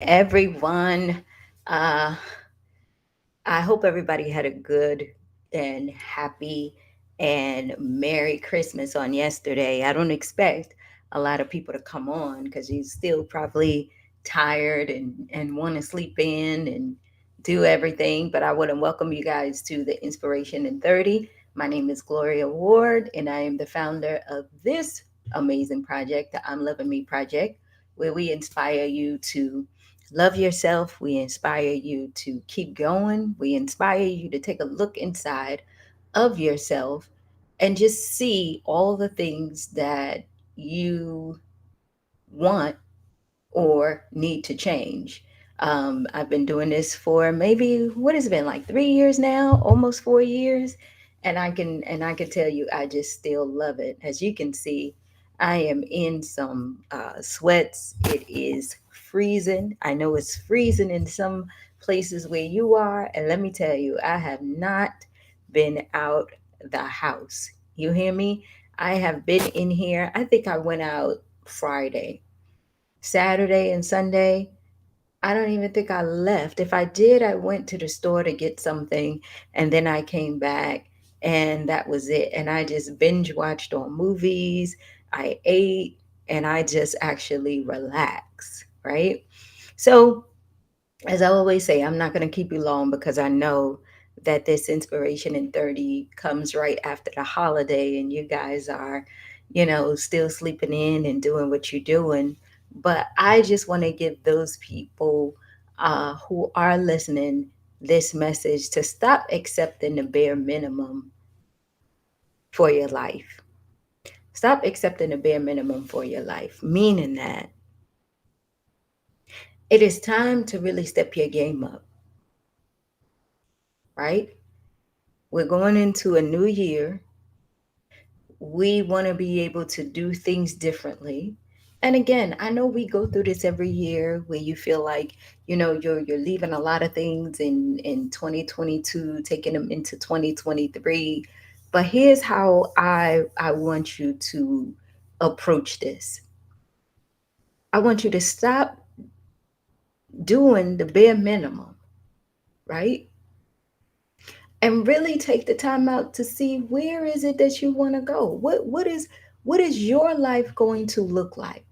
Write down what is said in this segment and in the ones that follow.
everyone. Uh, I hope everybody had a good and happy and Merry Christmas on yesterday. I don't expect a lot of people to come on because you're still probably tired and want to sleep in and do everything. But I want to welcome you guys to the Inspiration in 30. My name is Gloria Ward, and I am the founder of this amazing project, the I'm Loving Me Project, where we inspire you to love yourself. We inspire you to keep going. We inspire you to take a look inside of yourself and just see all the things that you want or need to change. I've been doing this for maybe what has it been like 3 years now, almost 4 years, and I can tell you I just still love it. As you can see, I am in some sweats. It is freezing. I know it's freezing in some places where you are, and let me tell you, I have not been out the house. You hear me? I have been in here. I think I went out Friday. Saturday and Sunday, I don't even think I left. If I did, I went to the store to get something and then I came back and that was it. And I just binge watched on movies, I ate, and I just actually relaxed, right? So, as I always say, I'm not going to keep you long because I know that this inspiration in 30 comes right after the holiday and you guys are, still sleeping in and doing what you're doing. But I just want to give those people who are listening this message to stop accepting the bare minimum for your life. Stop accepting the bare minimum for your life, meaning that it is time to really step your game up, right? We're going into a new year. We want to be able to do things differently. And again, I know we go through this every year where you feel like, you're leaving a lot of things in 2022, taking them into 2023. But here's how I want you to approach this. I want you to stop doing the bare minimum, right? And really take the time out to see where is it that you want to go. What is your life going to look like?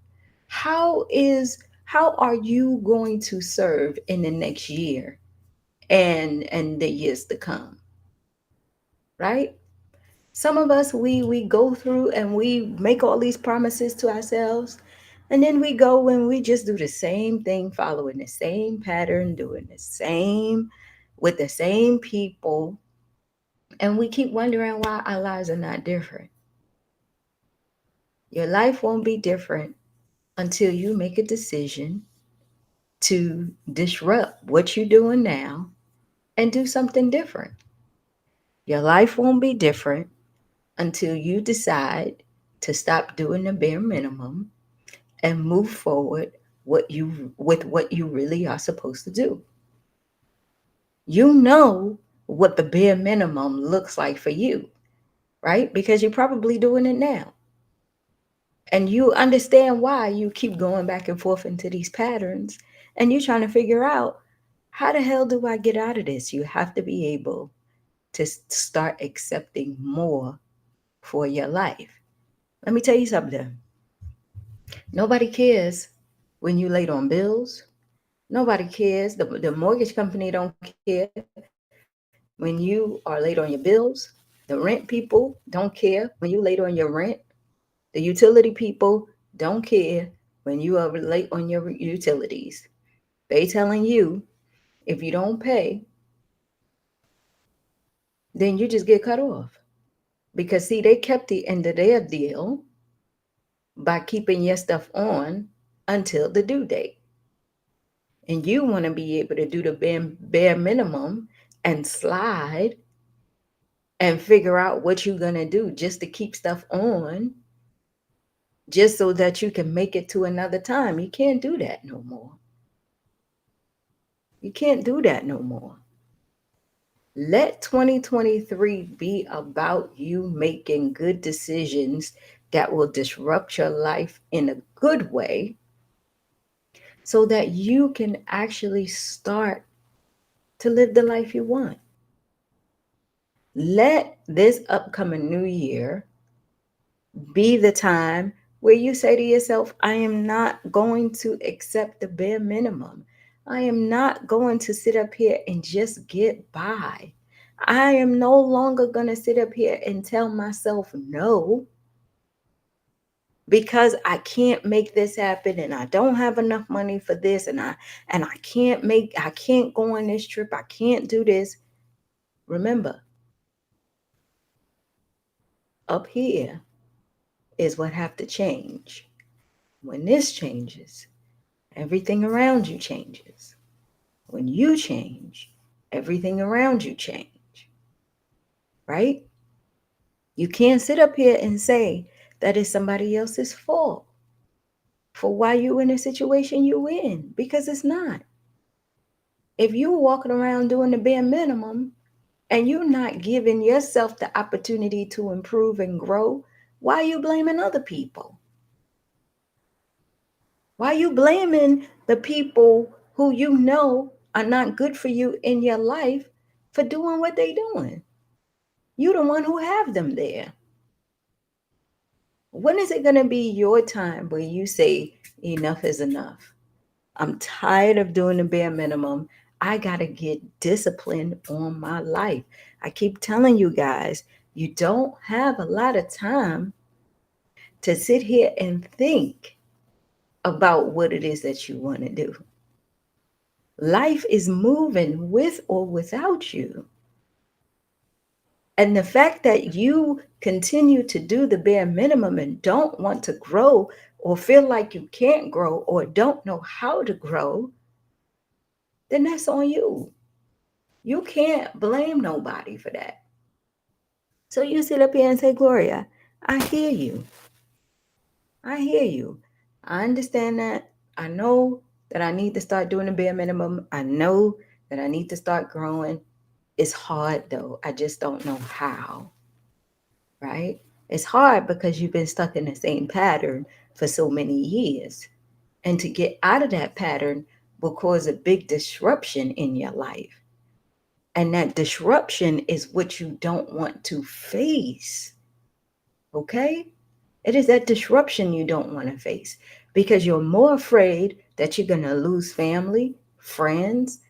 How are you going to serve in the next year and the years to come, right? Some of us, we go through and we make all these promises to ourselves, and then we go and we just do the same thing, following the same pattern, doing the same with the same people, and we keep wondering why our lives are not different. Your life won't be different until you make a decision to disrupt what you're doing now and do something different. Your life won't be different until you decide to stop doing the bare minimum and move forward with what you really are supposed to do. You know what the bare minimum looks like for you, right? Because you're probably doing it now. And you understand why you keep going back and forth into these patterns and you're trying to figure out, how the hell do I get out of this? You have to be able to start accepting more for your life. Let me tell you something. Nobody cares when you late on bills. Nobody cares. The mortgage company don't care when you are late on your bills. The rent people don't care when you late on your rent. The utility people don't care when you are late on your utilities. They telling you, if you don't pay, then you just get cut off. Because see, they kept the end of their deal by keeping your stuff on until the due date. And you want to be able to do the bare minimum and slide and figure out what you're going to do just to keep stuff on, just so that you can make it to another time. You can't do that no more. You can't do that no more. Let 2023 be about you making good decisions that will disrupt your life in a good way so that you can actually start to live the life you want. Let this upcoming new year be the time where you say to yourself, I am not going to accept the bare minimum. I am not going to sit up here and just get by. I am no longer going to sit up here and tell myself no because I can't make this happen and I don't have enough money for this and I can't go on this trip. I can't do this. Remember, up here is what have to change. When this changes, everything around you changes. When you change, everything around you change, right? You can't sit up here and say that it's somebody else's fault for why you in the situation you in, because it's not. If you walking around doing the bare minimum and you're not giving yourself the opportunity to improve and grow, why are you blaming other people? Why are you blaming the people who you know are not good for you in your life for doing what they doing? You the one who have them there. When is it going to be your time where you say enough is enough? I'm tired of doing the bare minimum. I got to get disciplined on my life. I keep telling you guys, you don't have a lot of time to sit here and think about what it is that you want to do. Life is moving with or without you. And the fact that you continue to do the bare minimum and don't want to grow or feel like you can't grow or don't know how to grow, then that's on you. You can't blame nobody for that. So you sit up here and say, Gloria, I hear you. I hear you. I understand that. I know that I need to start doing the bare minimum. I know that I need to start growing. It's hard though. I just don't know how. Right? It's hard because you've been stuck in the same pattern for so many years. And to get out of that pattern will cause a big disruption in your life. And that disruption is what you don't want to face. Okay? It is that disruption you don't want to face because you're more afraid that you're going to lose family, friends,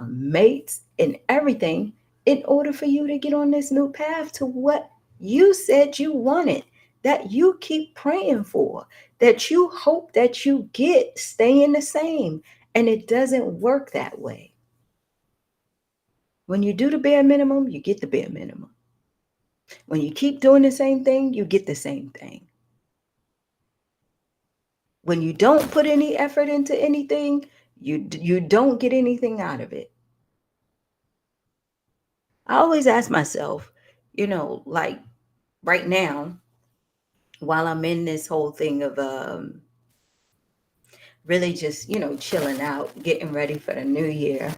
mates, and everything in order for you to get on this new path to what you said you wanted, that you keep praying for, that you hope that you get staying the same. And it doesn't work that way. When you do the bare minimum, you get the bare minimum. When you keep doing the same thing, you get the same thing. When you don't put any effort into anything, you don't get anything out of it. I always ask myself, like right now, while I'm in this whole thing of really just, chilling out, getting ready for the new year,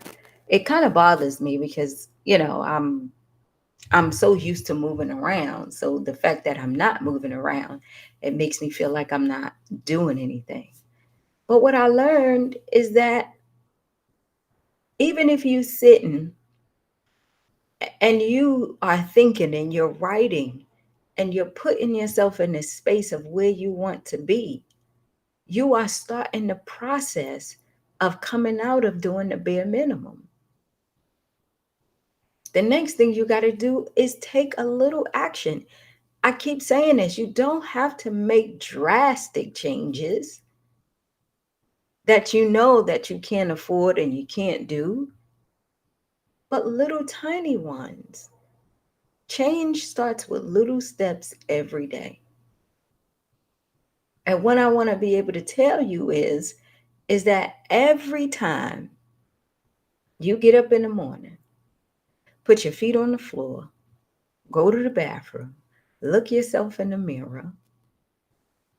it kind of bothers me because, I'm so used to moving around. So the fact that I'm not moving around, it makes me feel like I'm not doing anything. But what I learned is that even if you sitting and you are thinking and you're writing and you're putting yourself in a space of where you want to be, you are starting the process of coming out of doing the bare minimum. The next thing you got to do is take a little action. I keep saying this, you don't have to make drastic changes that you know that you can't afford and you can't do, but little tiny ones. Change starts with little steps every day. And what I want to be able to tell you is that every time you get up in the morning, put your feet on the floor, go to the bathroom, look yourself in the mirror,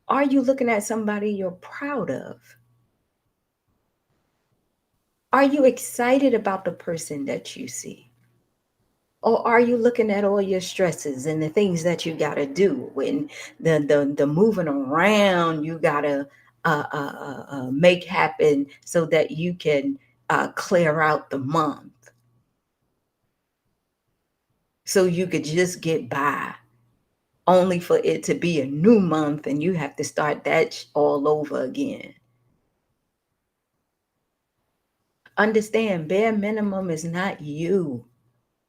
are you looking at somebody you're proud of? Are you excited about the person that you see? Or are you looking at all your stresses and the things that you got to do when the moving around you got to make happen so that you can clear out the month, so you could just get by, only for it to be a new month and you have to start that all over again. Understand, bare minimum is not you.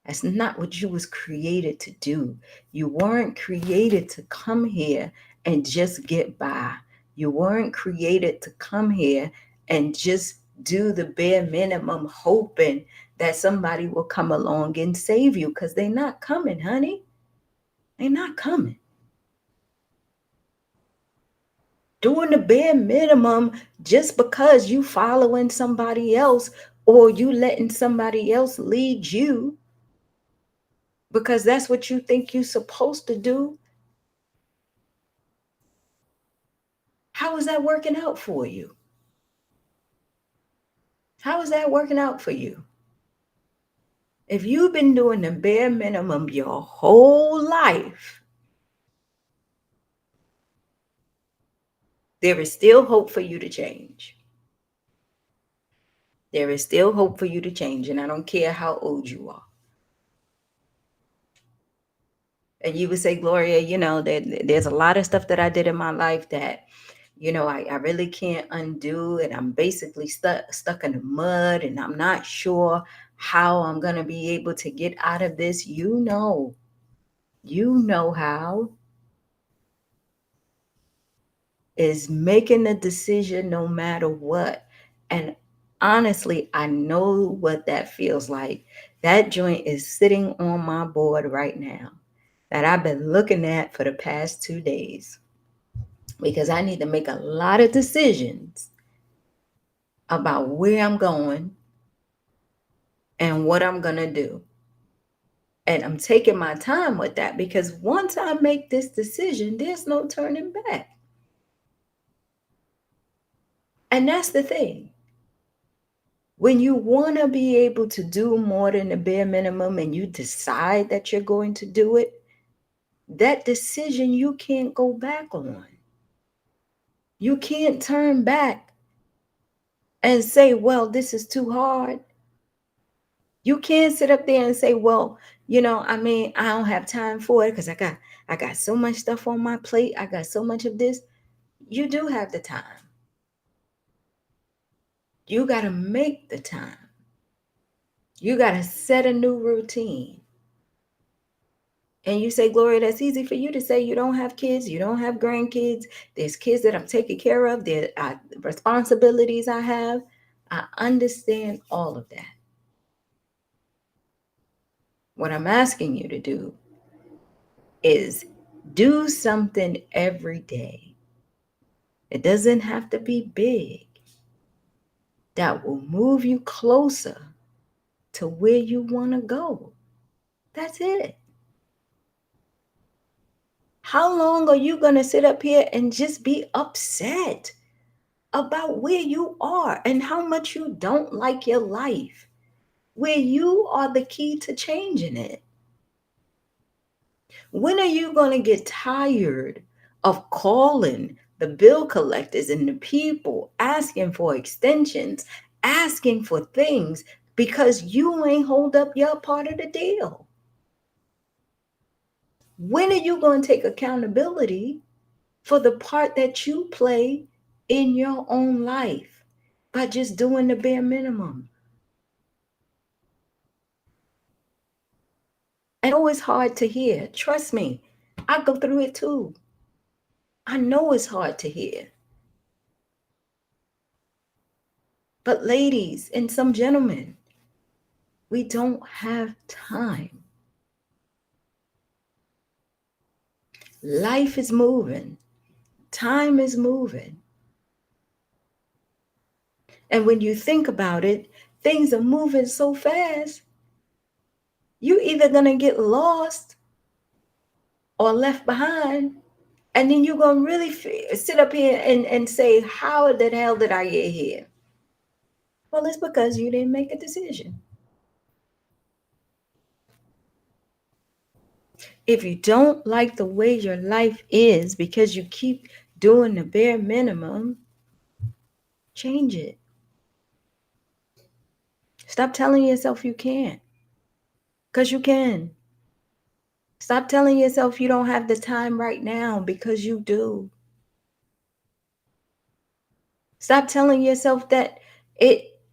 That's not what you was created to do. You weren't created to come here and just get by. You weren't created to come here and just do the bare minimum hoping that somebody will come along and save you, because they're not coming, honey. They're not coming. Doing the bare minimum just because you following somebody else, or you letting somebody else lead you because that's what you think you're supposed to do. How is that working out for you? How is that working out for you? If you've been doing the bare minimum your whole life, there is still hope for you to change. There is still hope for you to change, and I don't care how old you are. And you would say, Gloria, there's a lot of stuff that I did in my life that, I really can't undo, and I'm basically stuck in the mud, and I'm not sure how I'm gonna be able to get out of this. You know how. Is making a decision no matter what. And honestly, I know what that feels like. That joint is sitting on my board right now that I've been looking at for the past 2 days, because I need to make a lot of decisions about where I'm going and what I'm going to do. And I'm taking my time with that, because once I make this decision, there's no turning back. And that's the thing. When you want to be able to do more than the bare minimum and you decide that you're going to do it, that decision you can't go back on. You can't turn back and say, well, this is too hard. You can't sit up there and say, well, I don't have time for it because I got so much stuff on my plate. I got so much of this. You do have the time. You got to make the time. You got to set a new routine. And you say, Gloria, that's easy for you to say. You don't have kids. You don't have grandkids. There's kids that I'm taking care of. There are responsibilities I have. I understand all of that. What I'm asking you to do is do something every day. It doesn't have to be big. That will move you closer to where you want to go. That's it. How long are you going to sit up here and just be upset about where you are and how much you don't like your life, where you are the key to changing it? When are you going to get tired of calling the bill collectors and the people asking for extensions, asking for things because you ain't hold up your part of the deal? When are you going to take accountability for the part that you play in your own life by just doing the bare minimum? I know it's hard to hear. Trust me, I go through it too. I know it's hard to hear. But ladies and some gentlemen, we don't have time. Life is moving. Time is moving. And when you think about it, things are moving so fast. You either gonna get lost or left behind. And then you're going to really sit up here and say, how the hell did I get here? Well, it's because you didn't make a decision. If you don't like the way your life is because you keep doing the bare minimum, Change it. Stop telling yourself you can't, because you can. Stop telling yourself you don't have the time right now, because you do. Stop telling yourself that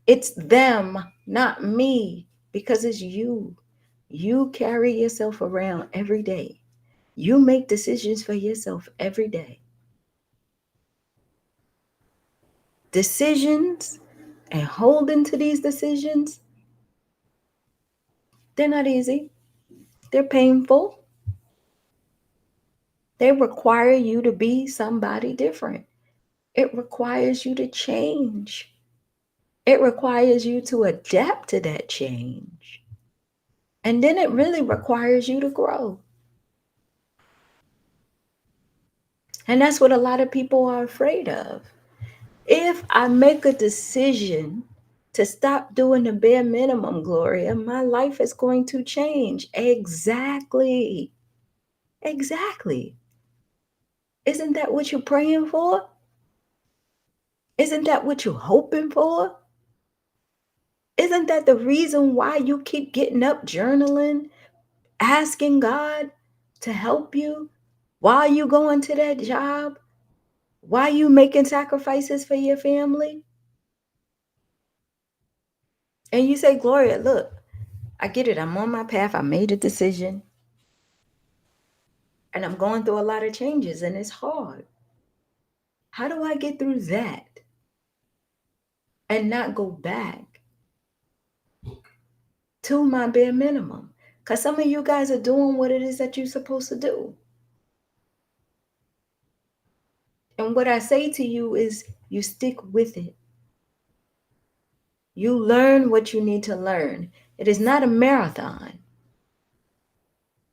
it's them, not me, because it's you. You carry yourself around every day. You make decisions for yourself every day. Decisions and holding to these decisions, they're not easy. They're painful. They require you to be somebody different. It requires you to change. It requires you to adapt to that change. And then it really requires you to grow. And that's what a lot of people are afraid of. If I make a decision to stop doing the bare minimum, Gloria, my life is going to change. Exactly. Exactly. Isn't that what you're praying for? Isn't that what you're hoping for? Isn't that the reason why you keep getting up journaling, asking God to help you while you going to that job, while you making sacrifices for your family? And you say, Gloria, look, I get it. I'm on my path. I made a decision and I'm going through a lot of changes and it's hard. How do I get through that and not go back to my bare minimum? Because some of you guys are doing what it is that you're supposed to do. And what I say to you is you stick with it. You learn what you need to learn. It is not a marathon.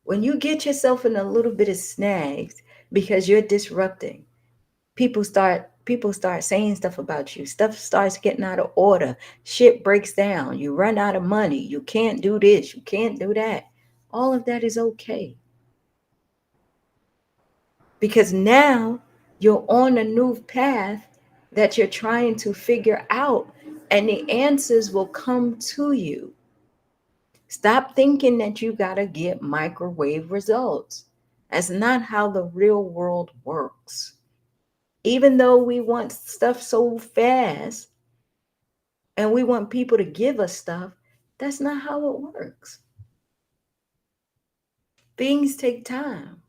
When you get yourself in a little bit of snags because you're disrupting, people start saying stuff about you. Stuff starts getting out of order. Shit breaks down. You run out of money. You can't do this. You can't do that. All of that is okay. Because now you're on a new path that you're trying to figure out, and the answers will come to you. Stop thinking that you got to get microwave results. That's not how the real world works. Even though we want stuff so fast and we want people to give us stuff, that's not how it works. Things take time.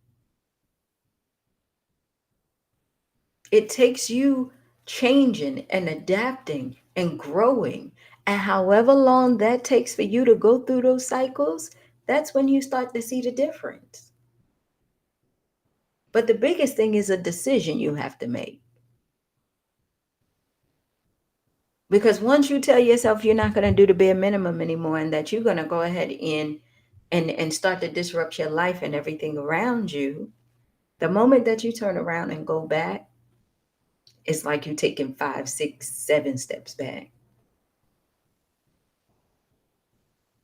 It takes you changing and adapting and growing. And however long that takes for you to go through those cycles, that's when you start to see the difference. But the biggest thing is a decision you have to make. Because once you tell yourself you're not going to do the bare minimum anymore and that you're going to go ahead and start to disrupt your life and everything around you, the moment that you turn around and go back, it's like you're taking 5, 6, 7 steps back.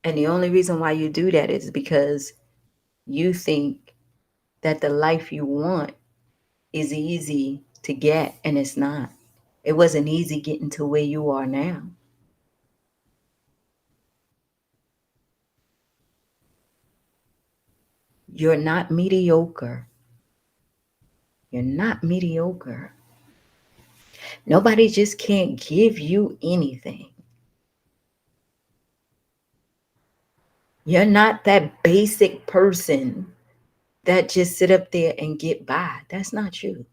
And the only reason why you do that is because you think that the life you want is easy to get, and it's not. It wasn't easy getting to where you are now. You're not mediocre. You're not mediocre. Nobody just can't give you anything. You're not that basic person that just sit up there and get by. That's not you.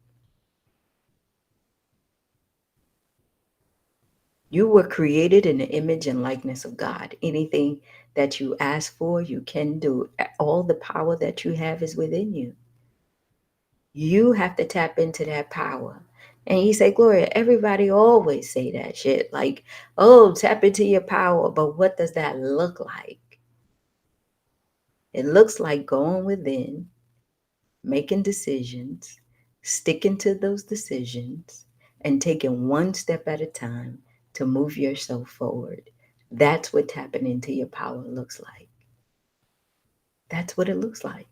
You were created in the image and likeness of God. Anything that you ask for, you can do. All the power that you have is within you. You have to tap into that power. And you say, Gloria, everybody always say that shit. Like, oh, tap into your power. But what does that look like? It looks like going within, making decisions, sticking to those decisions, and taking one step at a time to move yourself forward. That's what tapping into your power looks like. That's what it looks like.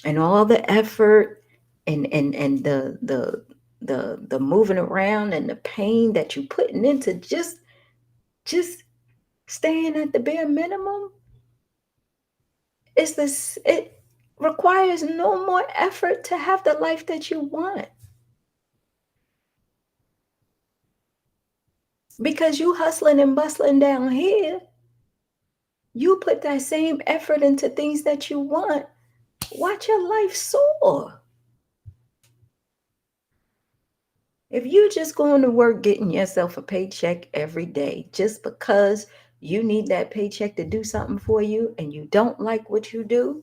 And all the effort and the moving around and the pain that you putting into just staying at the bare minimum, it requires no more effort to have the life that you want. Because you hustling and bustling down here, you put that same effort into things that you want. Watch your life soar. If you just going to work getting yourself a paycheck every day just because you need that paycheck to do something for you and you don't like what you do,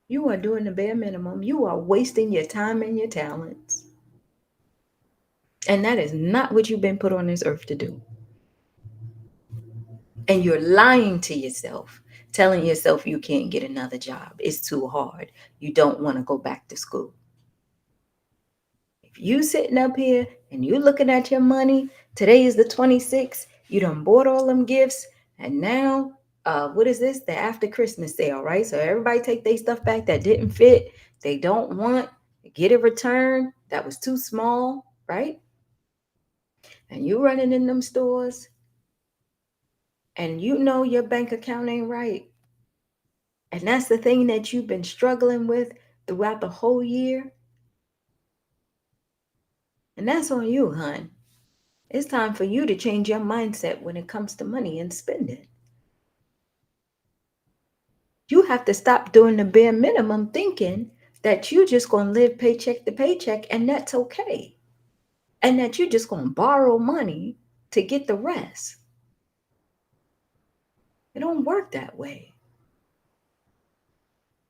you are doing the bare minimum. You are wasting your time and your talents. And that is not what you've been put on this earth to do. And you're lying to yourself, telling yourself you can't get another job. It's too hard. You don't want to go back to school. If you sitting up here and you looking at your money, today is the 26th, you done bought all them gifts, and now what is this? The after Christmas sale, right? So everybody take their stuff back that didn't fit, they don't want, get a return that was too small, right? And you running in them stores and you know your bank account ain't right. And that's the thing that you've been struggling with throughout the whole year. And that's on you, hon. It's time for you to change your mindset when it comes to money and spending. You have to stop doing the bare minimum thinking that you just going to live paycheck to paycheck and that's okay. And that you're just going to borrow money to get the rest. It don't work that way.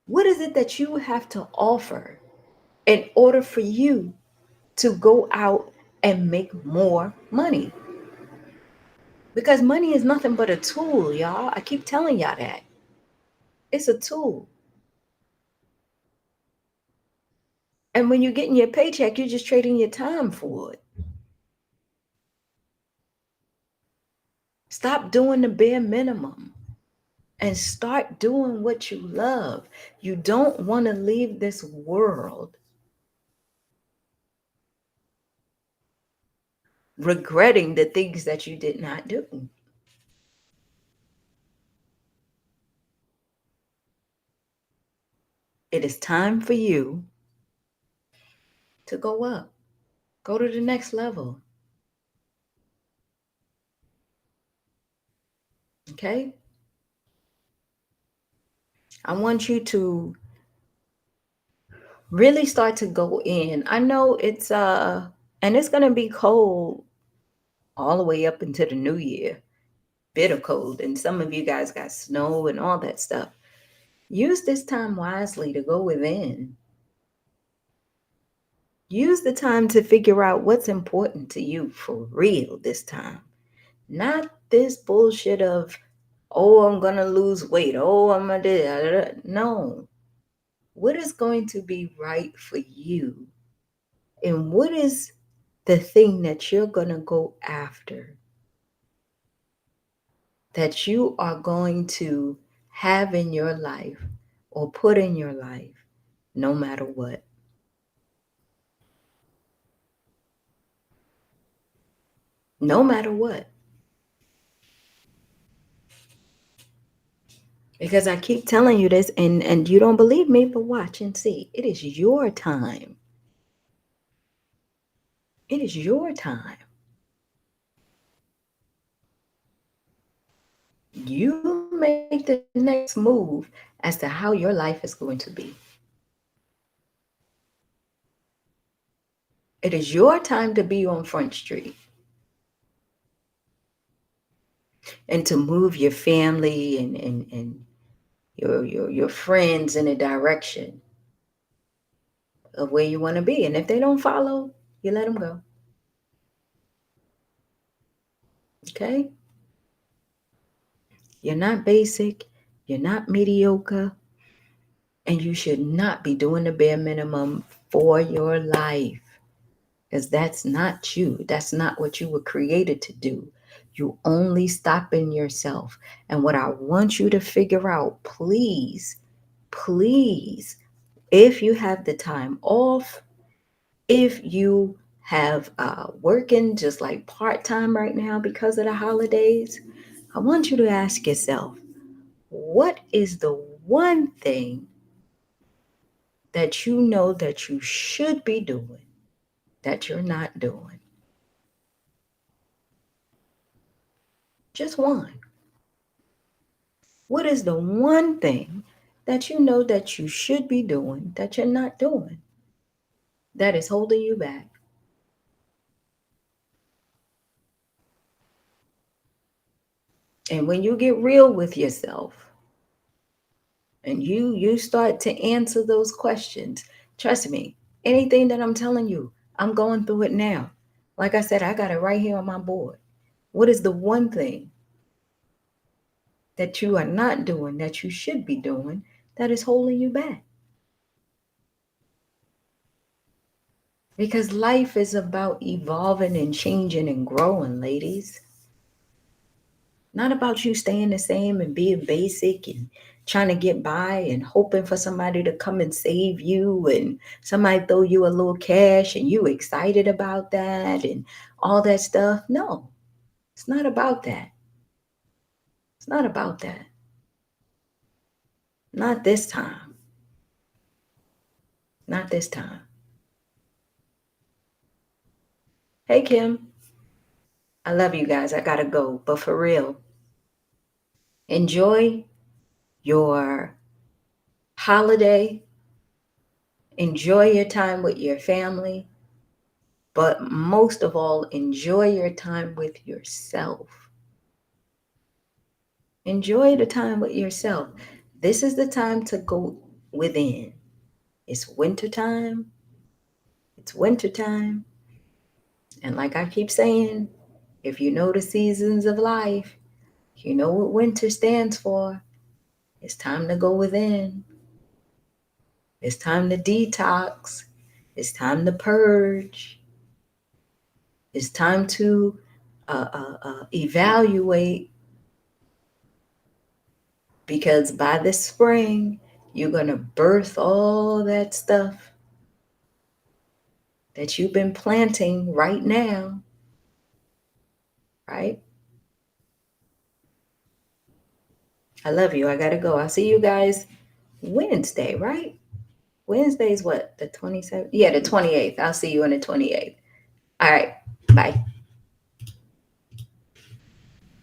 What is it that you have to offer in order for you to go out and make more money? Because money is nothing but a tool, y'all. I keep telling y'all that. It's a tool. And when you're getting your paycheck, you're just trading your time for it. Stop doing the bare minimum and start doing what you love. You don't want to leave this world regretting the things that you did not do. It is time for you to go up, go to the next level. Okay? I want you to really start to go in. I know and it's going to be cold all the way up into the new year. Bitter cold, and some of you guys got snow and all that stuff. Use this time wisely to go within. Use the time to figure out what's important to you for real this time. Not this bullshit of, oh, I'm going to lose weight. Oh, I'm going to. No. What is going to be right for you? And what is the thing that you're going to go after? That you are going to have in your life or put in your life no matter what. No matter what. Because I keep telling you this and you don't believe me, but watch and see. It is your time. It is your time. You make the next move as to how your life is going to be. It is your time to be on Front Street and to move your family and your friends in a direction of where you want to be. And if they don't follow, you let them go. Okay? You're not basic. You're not mediocre. And you should not be doing the bare minimum for your life. Because that's not you. That's not what you were created to do. You only stop in yourself. And what I want you to figure out, please, please, if you have the time off, If you have working just like part-time right now because of the holidays, I want you to ask yourself, what is the one thing that you know that you should be doing that you're not doing? Just one. What is the one thing that you know that you should be doing that you're not doing that is holding you back? And when you get real with yourself and you start to answer those questions, trust me, anything that I'm telling you, I'm going through it now. Like I said, I got it right here on my board. What is the one thing that you are not doing that you should be doing that is holding you back? Because life is about evolving and changing and growing, ladies. Not about you staying the same and being basic and trying to get by and hoping for somebody to come and save you and somebody throw you a little cash and you excited about that and all that stuff. No, it's not about that. It's not about that. Not this time. Not this time. Hey, Kim. I love you guys. I gotta go. But for real, enjoy your holiday. Enjoy your time with your family. But most of all, enjoy your time with yourself. Enjoy the time with yourself. This is the time to go within. It's winter time. It's winter time. And like I keep saying, if you know the seasons of life, you know what winter stands for. It's time to go within. It's time to detox. It's time to purge. It's time to evaluate, because by the spring, you're going to birth all that stuff that you've been planting right now, right? I love you. I got to go. I'll see you guys Wednesday, right? Wednesday's what? The 27th? Yeah, the 28th. I'll see you on the 28th. All right. Bye.